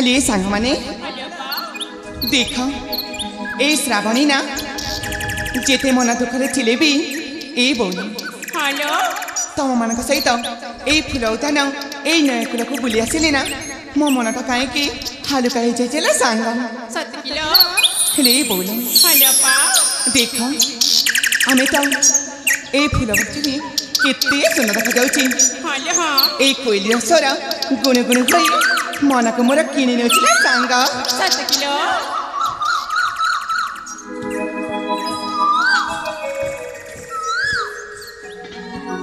हेले सांग माने देख ए श्रावणी ना जेते मन दुखरे थिले भी ए बोली हेलो तम मानक सहित ए फुल उतान ए नया कुलको बुली आसिले ना मो मन त काहे कि हालुका हे चेला सांग सत्य किलो हेले बोली हेलो पा देख आमे त ए फुल बच्ची केते सुंदर देखा जाउची हेलो हां ए कोइलिया स्वर गुण गुण होई मनक मोर किनि नेउचिला सांग सत्य किलो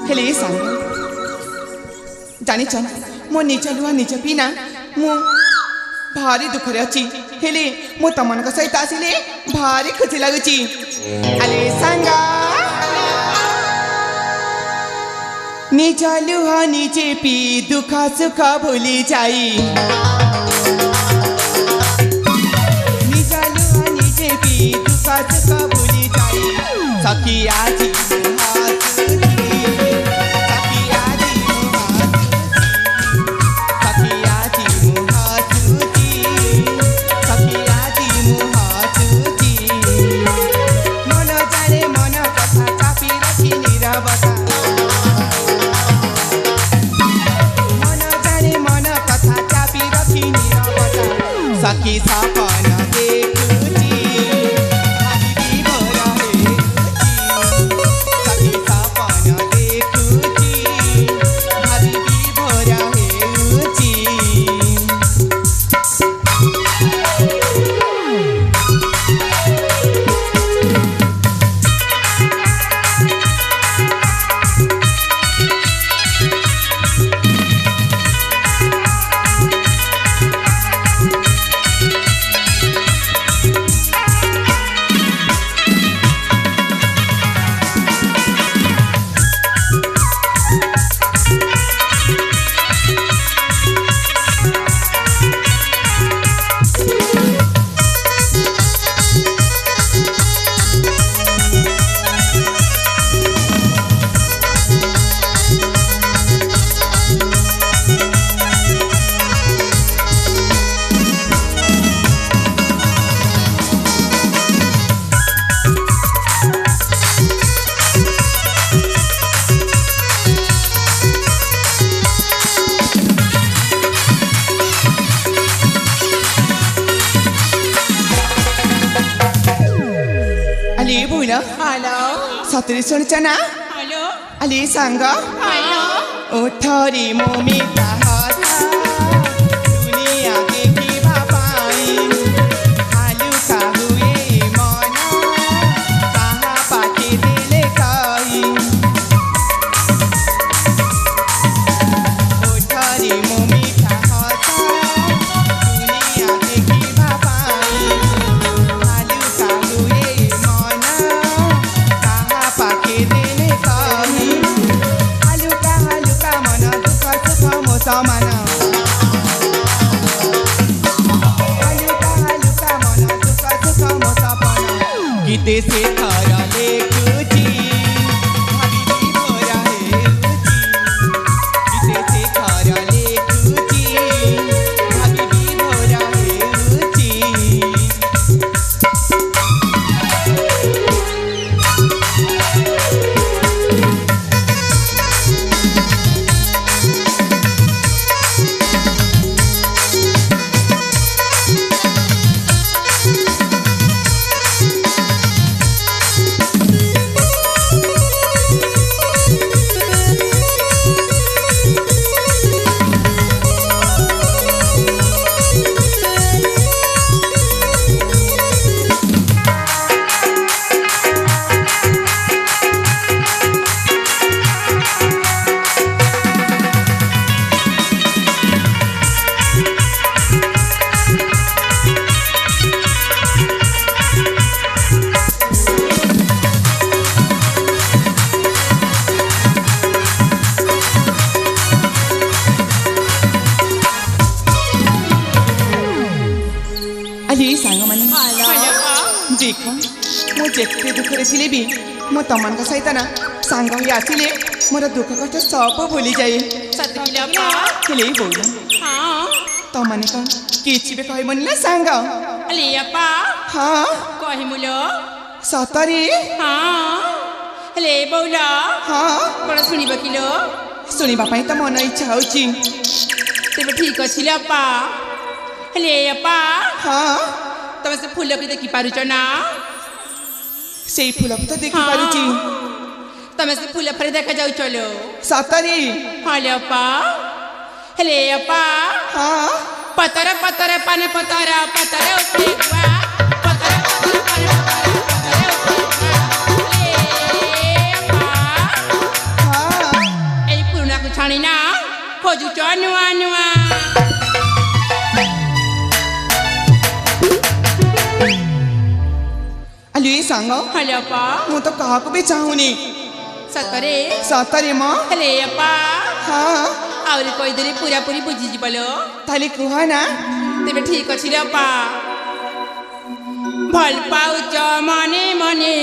हेले सांग जानी चल मो निज लुआ निज पिना मु भारी दुखरे अछि हेले मो तमनक सहित आसिले भारी खुशी लागुची अले सांग निज लुआ निजे पी दुख सुख भूली जाई निज लुआ निजे पी दुख सुख भूली जाई सखी आजी सखी सपन देखुची भाभी भरा हेउची सखी सपन देखुची भाभी भरा हेउची हेलो सतरी सुनचा ना हेलो अली सांग हेलो ओठरी मोमिता हथा दुनिया देखी भापाई हालुका हुए मन कहाँ पाके दिले कही ओठरी मोमिता हथा दुनिया देखी भापाई हालुका हुए पाके देले कही हालुका हालुका मन दुख सुख मोसमान हालुका हालुका मन दुख सुख मोसपन गीते से थर लेखुची भाभी भरा हेउची गीते से थर लेखुची भाभी भरा हेउची अली सांग माने हेलो देख मो जेते दुखरे थिले भी मो तमन का सहित ना सांग ही आसिले मोर दुख कष्ट सब भूली जाए सत्य किलो पा हेले बोल हां ତମାନେ କଣ କିଛି ବି କହିବନି ନା ସାଙ୍ଗ? ଆଲେ ଅପା ହଁ କହିମୁଲ ସତରେ? ହଁ ହେଲେ ବଉଲ ହଁ କଣ ଶୁଣିବ କିଲୋ? ଶୁଣିବା ପାଇଁ ତ ମନ ଇଚ୍ଛା ହଉଛି। ତେବେ ଠିକ ଅଛି ଲୋ ଅପା। ହେଲେ ଅପା ହଁ ତମେ ସେ ଫୁଲକୁ ଦେଖି ପାରୁଛ ନା? ସେଇ ଫୁଲକୁ ତ ଦେଖିପାରୁଛି। ତମେ ସେ ଫୁଲ ଫରେ ଦେଖା ଯାଉଛ ଲୋ। ସତରେ? ହଁ ଲୋ ଅପା। ହେଲେ ଅପା ହଁ ପତର ପତର ପାନ ପତର ପତର ଉପରେ ଗୁଆ ପତର ପତର ପାନ ପତର ପତର ଉପରେ ଗୁଆ। ହେଲେ ଅପା ହଁ ଏଇ ପୁରୁଣାକୁ ଛାଣି ନା ଖୋଜୁଛ ନୂଆ ନୂଆ। ଆଲୁ ଏ ସାଙ୍ଗ ହେଲେ ଅପା ମୁଁ ତ କାହାକୁ ବି ଚାହୁଁନି। ସତରେ? ସତରେ ମ? ହେଲେ ଅପା ହଁ ଆହୁରି କହିଦେଲେ ପୁରାପୁରି ବୁଝିଯିବ ଲୋ। ତାହେଲେ କୁହ ନା। ତେବେ ଠିକ ଅଛି ଲୋ ଅପା। ଭଲ ପାଉଛ ମନେ ମନେ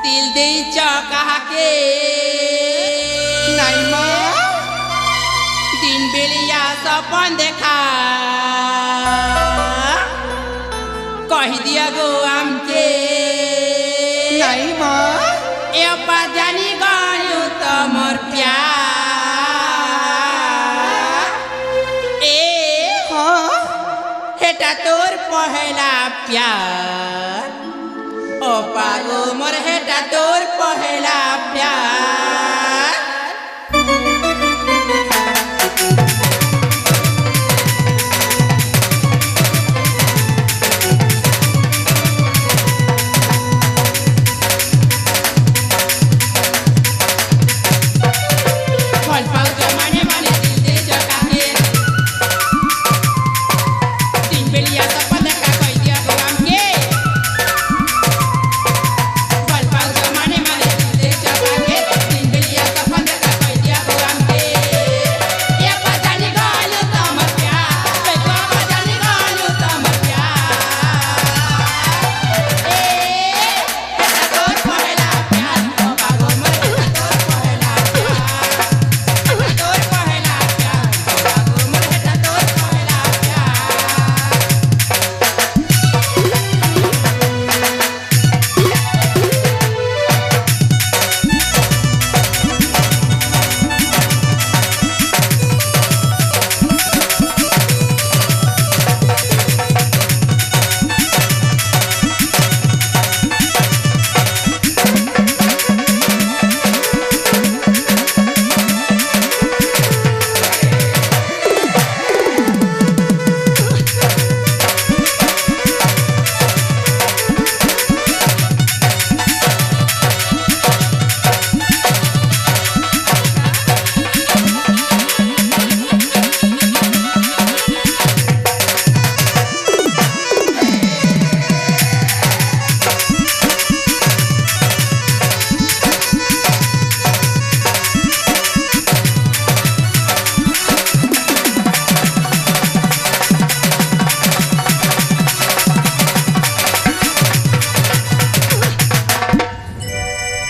ଦିଲ ଦେଇଛ କାହାକେ ନାଇଁ ମ ଦିନ ବେଳିଆ ସପନ ଦେଖା କହିଦିଅ ଗো আমকে ନାଇଁ ମ ए अप्पा जानी गयो तमर प्यार ए ହଁ हेटा तोर पहला प्यार अप्पा गो मोर हेटा तोर पहला प्यार। फल पाउछ माने माने दिल दे जगाके दिन बेलिया सपन देखा कहिदिया गो আমকে फल पाउछ माने माने दिल दे जगाके दिन बेलिया सपन देखा कहिदिया गो আমকে ए अप्पा जानी गयो तमर प्यार ए अप्पा जानी गयो तमर प्यार ए हेटा तोर पहला प्यार अप्पा गो मोर हेटा तोर पहला प्यार तोर पहला प्यार अप्पा गो मोर हेटा तोर पहला प्यार।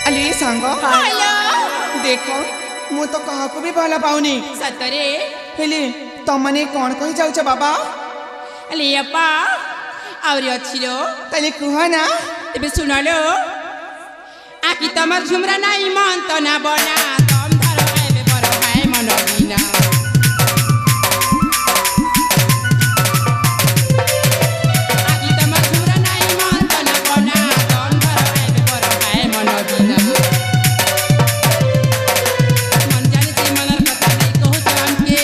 ଆଲୁ ଏ ସାଙ୍ଗ हेलो ଦେଖ ମୁଁ ତ କାହାକୁ ବି ଭଲ ପାଉନି। सतरे ହେଲେ ତମାନେ କଣ କହି ଯାଉଛ ବାବା? अले अप्पा आउरी अछि लो ତାହେଲେ କୁହ ନା। एबे सुन लो आकी तमर झुमरा नाई मन त ना बना तम धर एबे बर हाय मन बिना आकी तमर झुमरा नाई मन त ना बना तम धर एबे बर हाय मन बिना मन जाने ती मनर कथा नहीं कहू त हमके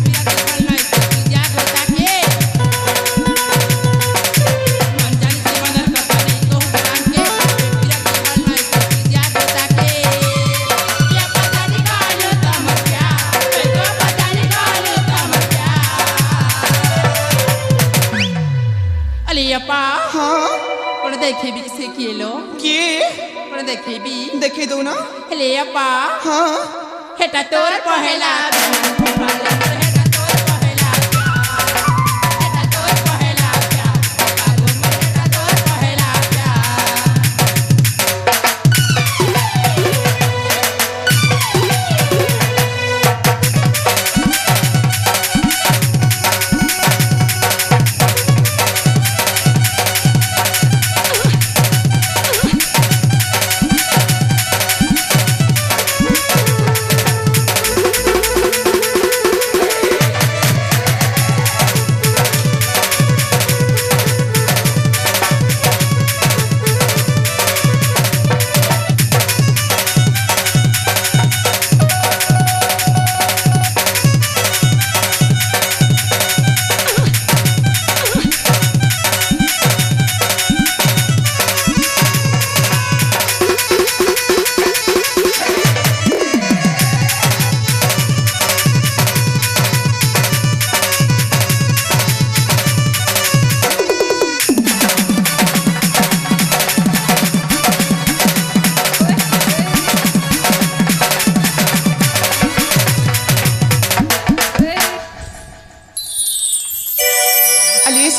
प्रिया के फल नहीं तो जा होता के मन जाने ती मनर कथा नहीं कहू त हमके प्रिया के फल नहीं तो जा होता के या पता नहीं गालो तमर प्यार ए तो पता नहीं गालो तमर प्यार। अले अप्पा ହଁ कोन देखेबी से किलो କିଏ कोन देखेबी ଦେଖେଇ ଦଉନ। हेले अप्पा ହଁ हेटा तोर पहला हेटा तोर पहला हेटा तोर पहला हेटा तोर पहला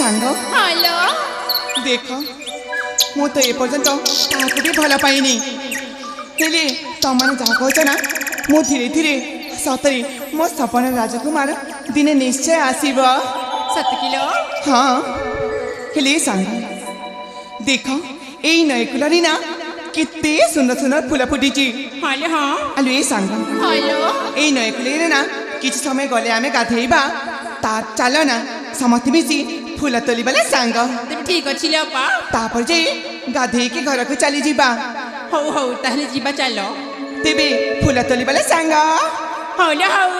ସାଙ୍ଗ ହ୍ୟାଲୋ ଦେଖ ମୁଁ ତ ଏପର୍ଯ୍ୟନ୍ତ କାହାକୁ ବି ଭଲ ପାଇନି ହେଲେ ତମାନେ ଯାହା କହୁଛ ନା ମୁଁ ଧୀରେ ଧୀରେ ସତରେ ମୋ ସପନ ରାଜକୁମାର ଦିନେ ନିଶ୍ଚୟ ଆସିବ ସତ କିଲୋ ହଁ ହେଲେ ସାଙ୍ଗ ଦେଖ ଏଇ ନଈକୂଳରେ ନା କେତେ ସୁନ୍ଦର ସୁନ୍ଦର ଫୁଲ ଫୁଟିଛି ହ୍ୟାଲୋ ହଁ ଆଲୁ ଏ ସାଙ୍ଗ ହ୍ୟାଲୋ ଏଇ ନଈକୂଳରେ ନା କିଛି ସମୟ ଗଲେ ଆମେ ଗାଧେଇବା ତା ଚାଲ ନା ସମସ୍ତେ ମିଶି ଫୁଲ ତୋଳିବାଲେ ସାଙ୍ଗ ତେବେ ଠିକ ଅଛି ଲୋ ଅପା ତାପରେ ଯାଇ ଗାଧେଇକି ଘରକୁ ଚାଲିଯିବା ହଉ ହଉ ତାହେଲେ ଯିବା ଚାଲ ତେବେ ଫୁଲ ତୋଳିବାଲେ ସାଙ୍ଗ ହଉ ଲୋ ହଉ